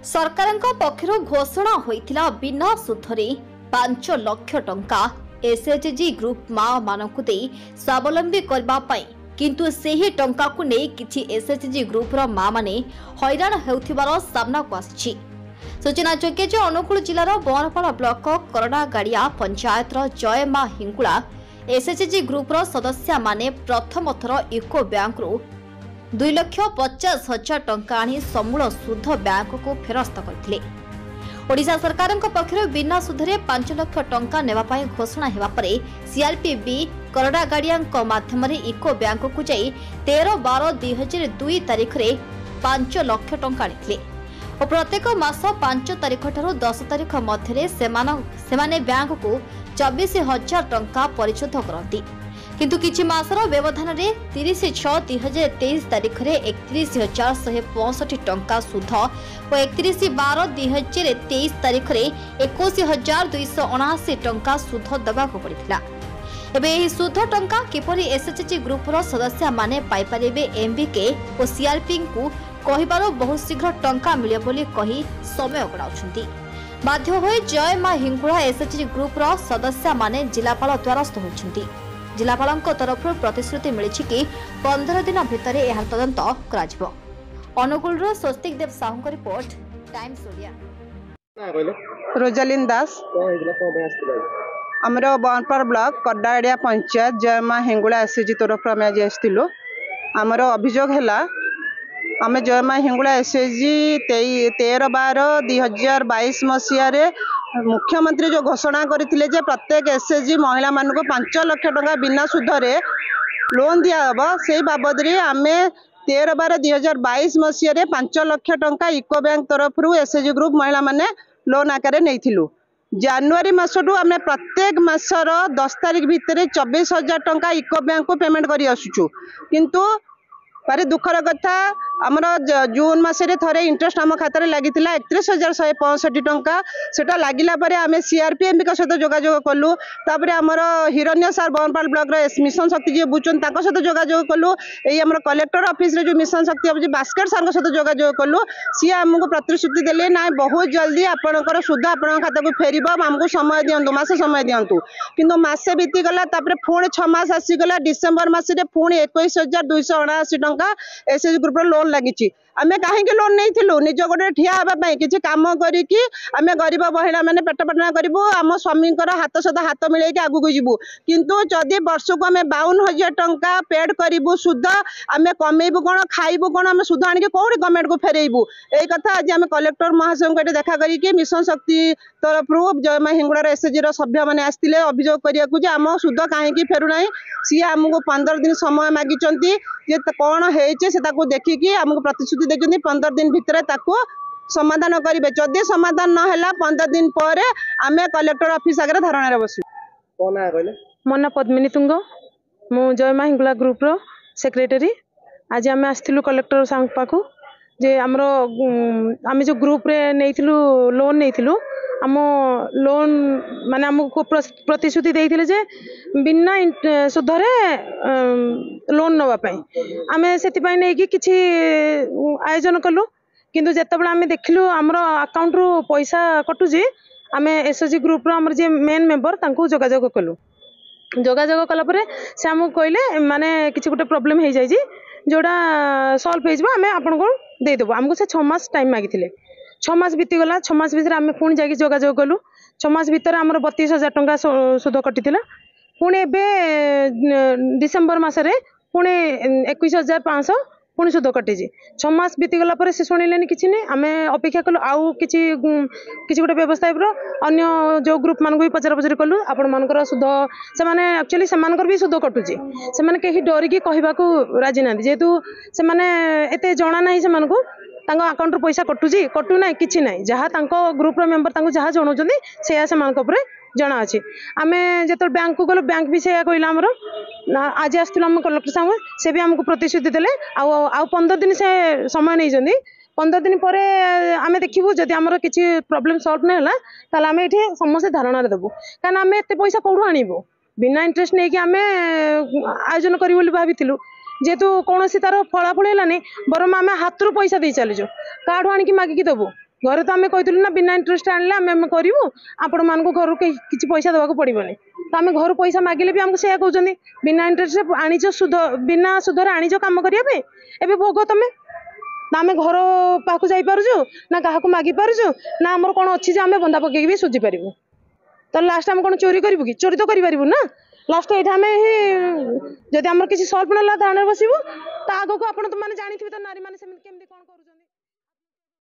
सरकारक पक्षरु घोषणा होइथिला बिना सुधरे 5 लाख टंका एसएचजी ग्रुप माँ मानकु दे स्वावलंबी करबा पई किंतु सेही टंका को नै किछि एसएचजी ग्रुप रो माँ माने हैरान हेउथिबार सामना को आछि। सूचना जोग्य जे अनुगुल जिलार बनपाल ब्लॉक करडा गाड़िया पंचायत जय माँ हिंगुला एसएचजी ग्रुप रो सदस्य माने प्रथम थर यूको बैंक रो 2,50,000 टंका आनी समूल सुध बैंक को फेरस्त करथिले। ओडिशा सरकार पक्षर बिना सुधरे 5 लाख टंका नेवा पाई घोषणा हेबा परे सीआरपीबी करडा गाड़िया माध्यम इको बैंक को जाई 13/12/2002 तारीख रे 5 लाख टंका आनिथिले और प्रत्येक मास 5 तारीख ठारू 10 तारीख मध्य सेमाने बैंक को 24,000 टंका परिशोध करती किंतु किछि मासर व्यवधान रे 30/6/2023 तारीख रे 31,165 टंका सुध और 31/12/2023 तारीख रे 21,279 टंका सुध देबाक पड़िथिला। एबे एही सुध टंका किपरि एसएचजी ग्रुप रो सदस्य माने पाई परिबे एमबीके और सीआरपी को कहिबारो बहुत शीघ्र टंका मिले बोली कही समय गणाउछंती। बाध्य होय जय माँ हिंगुला एसएचजी ग्रुप रो सदस्य माने जिलापाल द्वारस्थ होइछंती। जिलापाल तरफ प्रतिश्रुति मिली कि 15 दिन भितर यह तदंत कर। Angul Swastik Dev Sahu report Times Odia. रोजालिन दास आमर बनपाल ब्लॉक कड्डाड़िया पंचायत जय माँ हिंगुला एसएचजी तरफ आम आज आसलु। आमर अभियोग है आम जय माँ हिंगुला एसएचजी 13/12/2022 मसीह मुख्यमंत्री जो घोषणा करथिले जे प्रत्येक एसएचजी महिला मान को 5 लाख टंका बिना सुधरे लोन दियाब से बाबद आम 13/12/2022 मसीह 5 लाख टंका इको बैंक तरफ एसएचजी ग्रुप महिला माने लोन आकार नहीं। जनवरी मासटू आम प्रत्येक मासर 10 तारीख भितर 24,000 टंका इको बैंक को पेमेंट कर आसुचु किंतु भारी दुखर कथा आमर जून मसरे थरे इंटरेस्ट आम खाता लगी 31,165 टंका सेटा लगिला परे आमे सीआरपीएम सहित जोगाजोग कलु। तापर आमर हिरण्य सार बनपाल ब्लॉक मिशन शक्ति जी बुझुन सहित जोगाजोग कलु। यही आम कलेक्टर ऑफिस रे जो मिशन शक्ति ऑफिस बास्केट सार सहित जोगाजोग कलु। सी आमको प्रतिश्रुति देले ना बहुत जल्दी आपणकर सुध आपण खाता को फेर आमको समय दिंतु मासे समय दिंतु किंतु मासे बीती गला पुणी 6 मास आसीगला डिसेम्बर मसीह पुणी 21,279 टंका एसएचजी ग्रुप लोन लगी। आमे कहीं लोन नहीं निज गोटे ठिया हाँपाई किसी कम करी आमे गरीब महिला मैंने पेट पाटना करूँ आम स्वामी हाथ सहित हाथ मिले आगू जीवु किंतु जदि वर्ष को आम 52,000 टंका पेड करूँ सुध आम कमेबू कौन खाइबू कौन आम सुध आनिक कौन गवर्नमेंट को फेरइबू यही कथा आज आम कलेक्टर महाशय को देखा करी मिशन शक्ति तरफ जय माँ हिंगुलार एसएचजी सभ्य मैंने आसते अभियोग करने आम सुध कहीं फेरुना सी आमको 15 दिन समय मागिंट कौन हो देखिकी आमको प्रतिश्रुति देखते 15 दिन भितर समाधान करेंगे। जदि समाधान न है 15 दिन पर आम कलेक्टर ऑफिस आगे धारणा बसु। मो ना पद्मिनी तुंग मु जय माँ हिंगुला ग्रुप रो सेक्रेटरी। आज आम आसलु कलेक्टर साहब पाखु जे आमर आम जो ग्रुप रे नहीं लोन नहीं आम लोन माने आमको प्रतिश्रुति देइथिले जे बिना सुधरे लोन नवापाई आम से किछि आयोजन कलु किंतु जेतेबेले आम देखलु आमर अकाउंट रु पैसा कटुची आम एसएचजी ग्रुप रो आमर जे मेन मेंबर तांको जोगाजोग कलु। जोगाजोग कला परे से आमको कहले माने किछि गोटे प्रॉब्लम हो जाइए जोड़ा सॉल्व हो आम आपको देदेबू आमको से 6 मास टाइम मागिथिले 6 मास बीतीगला 6 मास भितर आम पुणी जाकि जोगाजोग कलु 6 मास भितर आमर 32,000 टंका सुध कटी पुणी एवं डिसेम्बर मसरे पुणी 21,500 पुणी सुध कटी 6 मास बीतीगला से शुणिले कि नहीं आम अपेक्षा कलु आउ कि गोटे व्यवस्था अन्य जो ग्रुप मान भी पचरा पचरी कलु आपण मानकर सुध से एक्चुअली से भी सुध कटुचे से कहीं डरिकी कहवाक राजी ना जेहेतु से जना ना से अकाउंट रू पैसा कटुची कटु ना कि ना जहाँ ग्रुप मेंबर जहाँ जनाऊँ से जना अच्छे आम जो बैंक को गलो बैंक भी से कहला आमर आज आसलु आम कलेक्टर साहब से भी आमको प्रतिश्रुति देले आउ 15 दिन से समय नहीं 15 दिन पर आम देखू जदि आमर किसी प्रॉब्लम सॉल्व नहीं है ताल आम ये समस्त धारणा देवु कहीं आम एत पैसा कौटू आणबू बिना इंटरेस्ट नहीं कि आम आयोजन करूँ भाभी जेहेतु कौन तार फलाफल है बरम आम हाथ रू पैसा दे चलीजु काठू आणिकी मागिकी देवु घरे तो आम कहूँ ना बिना इंटरेस्ट आने आम करूँ आपण मान घर किसी पैसा देवाक पड़ोनी तो आम घर पैसा मागिले भी आमको से कहते बिना इंटरेस्ट आणिज सुध बिना सुधर आणिज कम करने एवं भोग तुम ना आम घर पाक जापरु ना क्या मागि पारु ना आमर कौन अच्छी आम बंधा पकई भी सुझी पारू तो लास्ट आम कौन चोरी करूँ कि चोरी तो करूँ ना लास्ट ये आम जदि आम किसी सल्व ना थाना बसबू तो आगे को आप तो मैंने जानी तो नारी मैंने कौन कर